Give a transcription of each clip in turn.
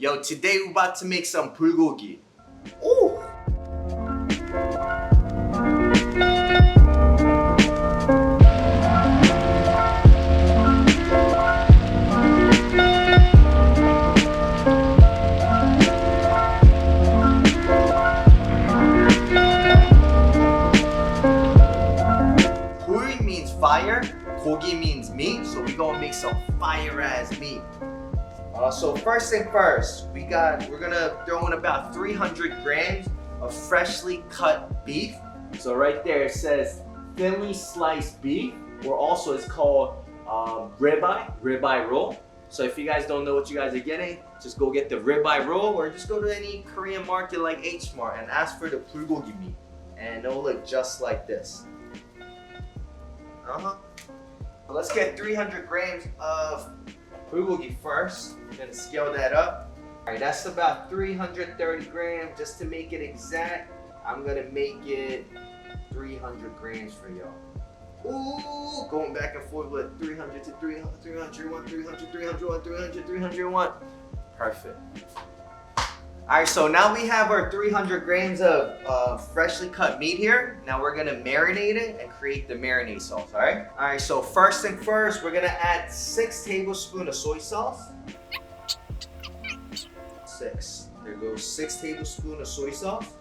Yo, today we're about to make some bulgogi. Ooh! Puri means fire, gogi means meat, so we gonna make some fire ass meat. So first thing first, we're gonna throw in about 300 grams of freshly cut beef. So right there it says thinly sliced beef, or also it's called ribeye roll. So if you guys don't know what you guys are getting, just go get the ribeye roll, or just go to any Korean market like H Mart and ask for the bulgogi meat, and it'll look just like this. So let's get 300 grams of bulgogi first. I'm gonna scale that up. All right, that's about 330 grams. Just to make it exact, I'm gonna make it 300 grams for y'all. Ooh, going back and forth with 300 to 300, 301, 300, 301, 300, 301. Perfect. All right, so now we have our 300 grams of freshly cut meat here. Now we're gonna marinate it and create the marinade sauce, all right? All right, so first thing first, we're gonna add 6 tablespoons of soy sauce. 6. There goes 6 tablespoons of soy sauce.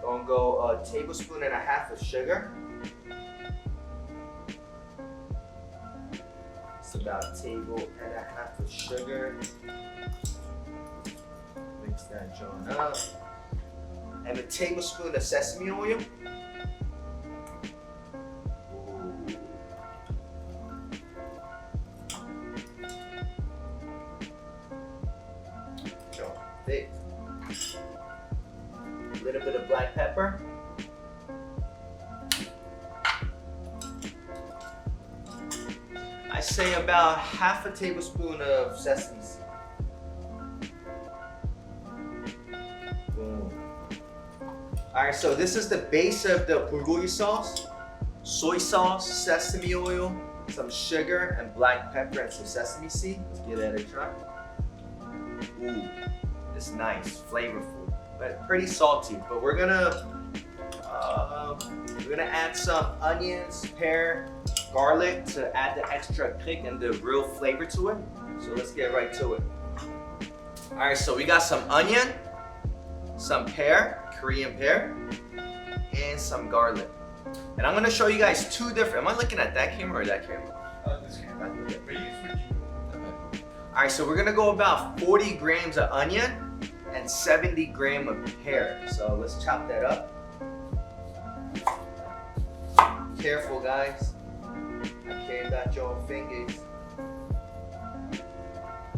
Gonna go 1.5 tablespoons of sugar. It's about 1.5 tablespoons of sugar. Mix that joint up. And 1 tablespoon of sesame oil. Ooh. Joint thick. A little bit of black pepper. I say about 1/2 tablespoon of sesame seed. Alright, so this is the base of the bulgogi sauce. Soy sauce, sesame oil, some sugar, and black pepper, and some sesame seed. Let's give that a try. Ooh, it's nice, flavorful, but pretty salty. But we're gonna add some onions, pear, garlic to add the extra kick and the real flavor to it. So let's get right to it. Alright, so we got some onion, some pear, Korean pear, and some garlic. And I'm gonna show you guys 2 different. Am I looking at that camera or that camera? This camera. Alright, so we're gonna go about 40 grams of onion and 70 grams of pear. So let's chop that up. Careful, guys. I care about your fingers.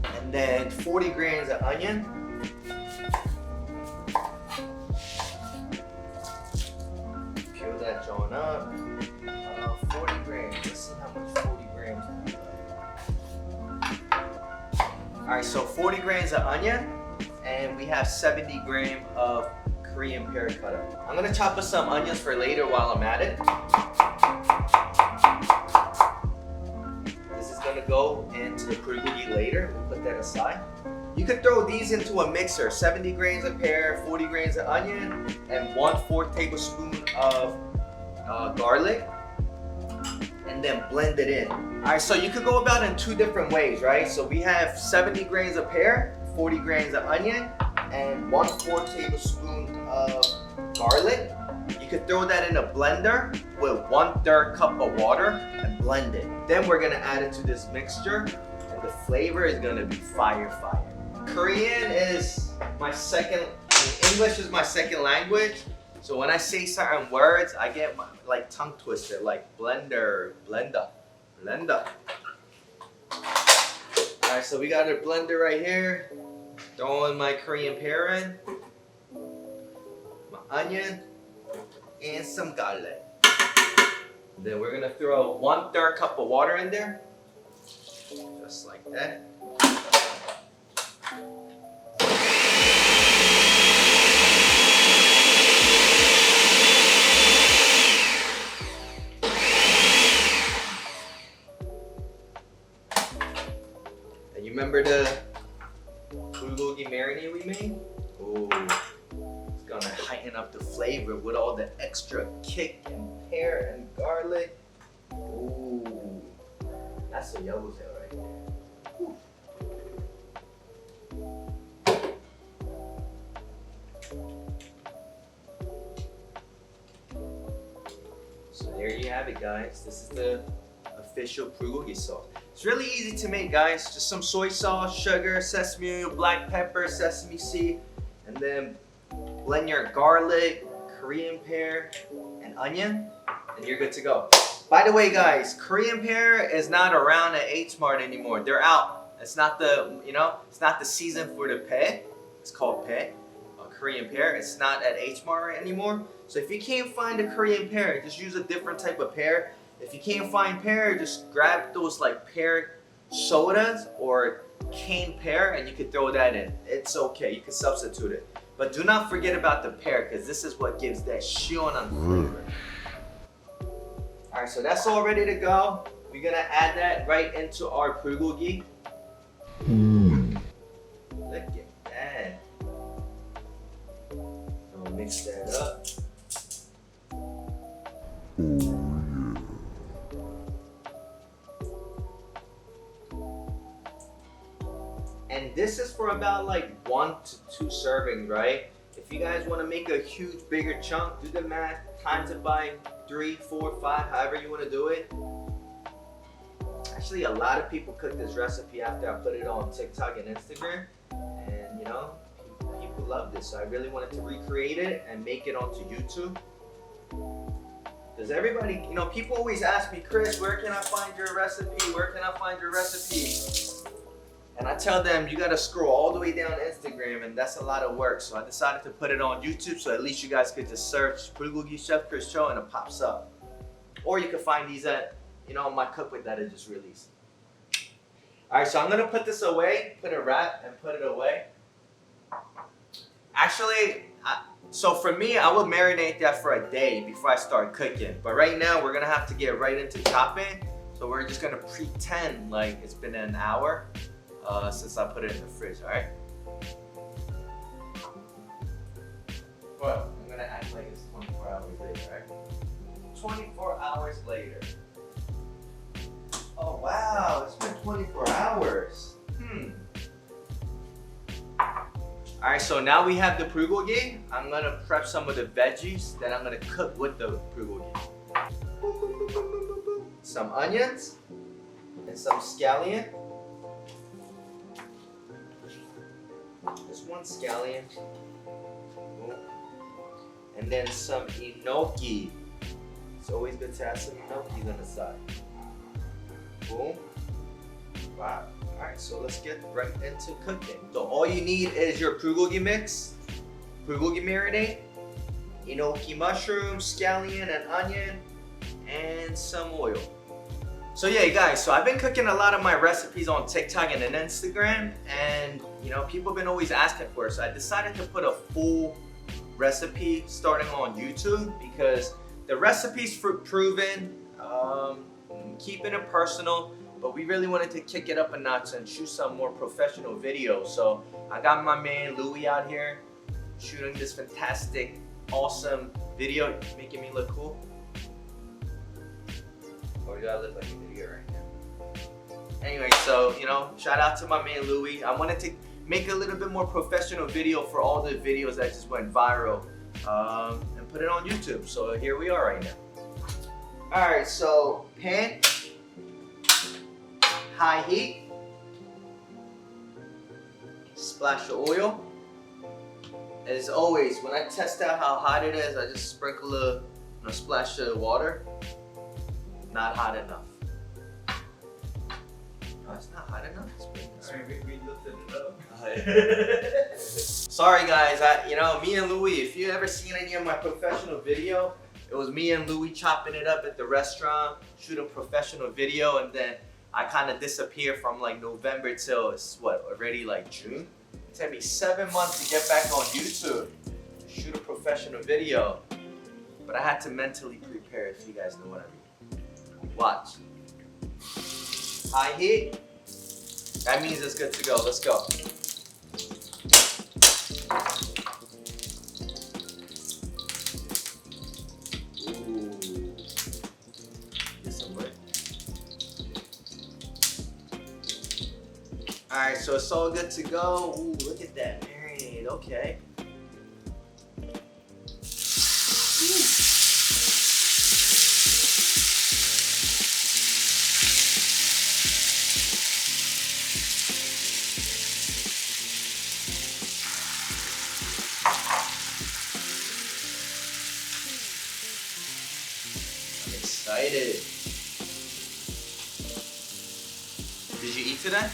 And then 40 grams of onion. Peel that joint up. 40 grams. Let's see how much 40 grams is. Alright, so 40 grams of onion, and we have 70 grams of Korean pear cut up. I'm gonna chop up some onions for later while I'm at it. This is gonna go into the bulgogi later. We'll put that aside. You could throw these into a mixer. 70 grams of pear, 40 grams of onion, and 1/4 tablespoon of garlic, and then blend it in. All right, so you could go about it in 2 different ways, right? So we have 70 grams of pear, 40 grams of onion, and 1/4 tablespoon of garlic. You could throw that in a blender with 1/3 cup of water and blend it. Then we're gonna add it to this mixture, and the flavor is gonna be fire. Korean is my second, English is my second language. So when I say certain words, I get like tongue twisted, like blender. Alright, so we got our blender right here. Throwing my Korean pear in, my onion, and some garlic. Then we're gonna throw 1/3 cup of water in there, just like that. And you remember bulgogi marinade we made. Ooh, it's gonna heighten up the flavor with all the extra kick and pear and garlic. Ooh, that's a yellowtail right there. Ooh. So there you have it, guys. This is the official bulgogi sauce. It's really easy to make, guys. Just some soy sauce, sugar, sesame oil, black pepper, sesame seed, and then blend your garlic, Korean pear, and onion, and you're good to go. By the way, guys, Korean pear is not around at H Mart anymore. They're out. It's not the, it's not the season for the pear. It's called pear, Korean pear. It's not at H Mart anymore. So if you can't find a Korean pear, just use a different type of pear. If you can't find pear, just grab those like pear sodas or cane pear and you can throw that in. It's okay, you can substitute it. But do not forget about the pear because this is what gives that 시원한 flavor. Alright, so that's all ready to go. We're gonna add that right into our bulgogi. Look at that. I'll mix that up. And this is for about like 1 to 2 servings, right? If you guys want to make a huge, bigger chunk, do the math, times it by 3, 4, 5, however you want to do it. Actually, a lot of people cook this recipe after I put it on TikTok and Instagram. And people love this. So I really wanted to recreate it and make it onto YouTube. Because everybody, people always ask me, Chris, where can I find your recipe? Where can I find your recipe? And I tell them, you gotta scroll all the way down Instagram, and that's a lot of work. So I decided to put it on YouTube, so at least you guys could just search Bulgogi Chef Chris Cho and it pops up. Or you can find these at, my cookbook that I just released. Alright, so I'm gonna put this away, put a wrap, and put it away. Actually, so for me, I will marinate that for a day before I start cooking. But right now, we're gonna have to get right into chopping. So we're just gonna pretend like it's been an hour since I put it in the fridge, alright? Well, I'm gonna act like it's 24 hours later, right? 24 hours later. Oh wow, it's been 24 hours. Alright, so now we have the bulgogi. I'm gonna prep some of the veggies that I'm gonna cook with the bulgogi. Some onions and some scallion. Just 1 scallion. And then some enoki. It's always good to have some enoki on the side. Boom. Wow. Alright, so let's get right into cooking. So all you need is your bulgogi mix, bulgogi marinade, enoki mushrooms, scallion and onion, and some oil. So yeah, guys, so I've been cooking a lot of my recipes on TikTok and on Instagram, and people have been always asking for it. So I decided to put a full recipe starting on YouTube because the recipe's proven, keeping it personal, but we really wanted to kick it up a notch and shoot some more professional videos. So I got my man Louis out here shooting this fantastic, awesome video, making me look cool. Or do I look like an idiot right now? Anyway, so, shout out to my man Louis. I wanted to make a little bit more professional video for all the videos that just went viral and put it on YouTube. So here we are right now. Alright, so pan, high heat, splash of oil. As always, when I test out how hot it is, I just sprinkle a splash of water. Not hot enough. No, it's not hot enough. Alright, we lifted it up. Sorry guys, me and Louis, if you ever seen any of my professional video, it was me and Louis chopping it up at the restaurant, shooting professional video, and then I kind of disappeared from like November till it's already like June? It took me 7 months to get back on YouTube, shoot a professional video. But I had to mentally prepare, if you guys know what I mean. Watch. High heat. That means it's good to go. Let's go. Alright, so it's all good to go. Ooh, look at that marinade. Okay. I'm excited. Did you eat today?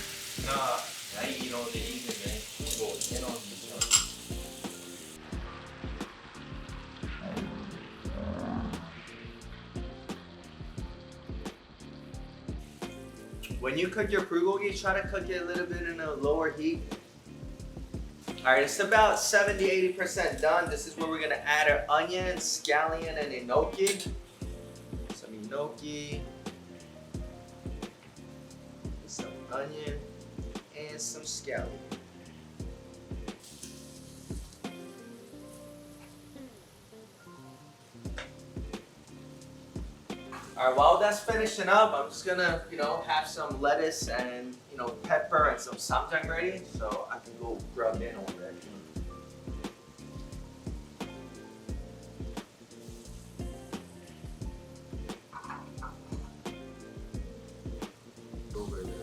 Nah, I eat all the evening, man. Go in on these ones. When you cook your bulgogi, try to cook it a little bit in a lower heat. Alright, it's about 70-80% done. This is where we're gonna add our onion, scallion, and enoki. Some enoki, some onion, and some scallion. Alright, while that's finishing up, I'm just gonna, have some lettuce and, pepper and some samjang ready, so I can go grub in on that. Over there.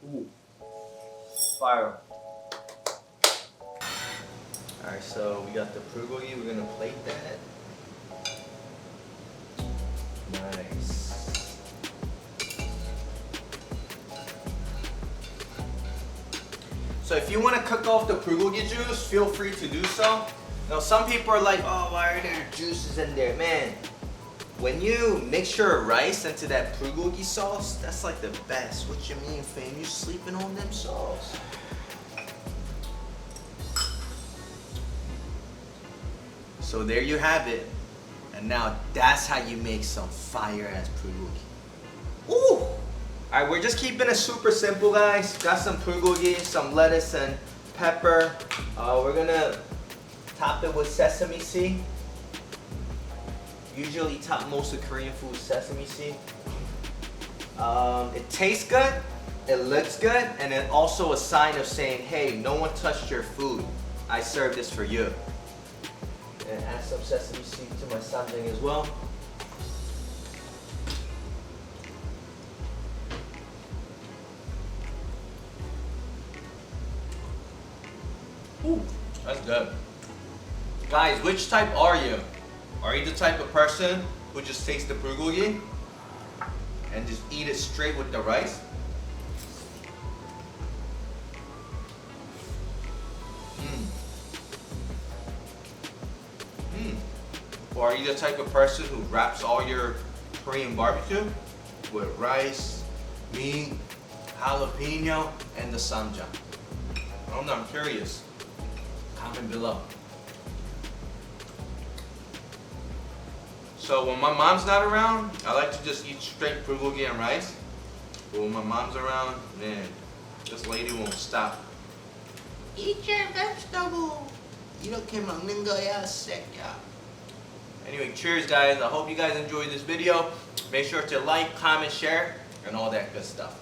Ooh, fire. Alright, so we got the bulgogi, we're gonna plate that. Nice. So if you want to cook off the bulgogi juice, feel free to do so. Now some people are like, oh, why are there juices in there? Man, when you mix your rice into that bulgogi sauce, that's like the best. What you mean, fam? You sleeping on them sauce. So there you have it. And now that's how you make some fire ass bulgogi. Ooh! Alright, we're just keeping it super simple, guys. Got some bulgogi, some lettuce and pepper. We're gonna top it with sesame seed. Usually top most of Korean food with sesame seed. It tastes good, it looks good, and it's also a sign of saying, hey, no one touched your food. I served this for you. And add some sesame seed to my samjang as well. Ooh, that's good. Guys, which type are you? Are you the type of person who just takes the bulgogi and just eat it straight with the rice? Or are you the type of person who wraps all your Korean barbecue with rice, meat, jalapeno, and the samjang? I don't know, I'm curious. Comment below. So when my mom's not around, I like to just eat straight bulgogi and rice. But when my mom's around, man, this lady won't stop. Eat your vegetable. 이렇게 먹는 거야, 새끼야. Anyway, cheers guys. I hope you guys enjoyed this video. Make sure to like, comment, share, and all that good stuff.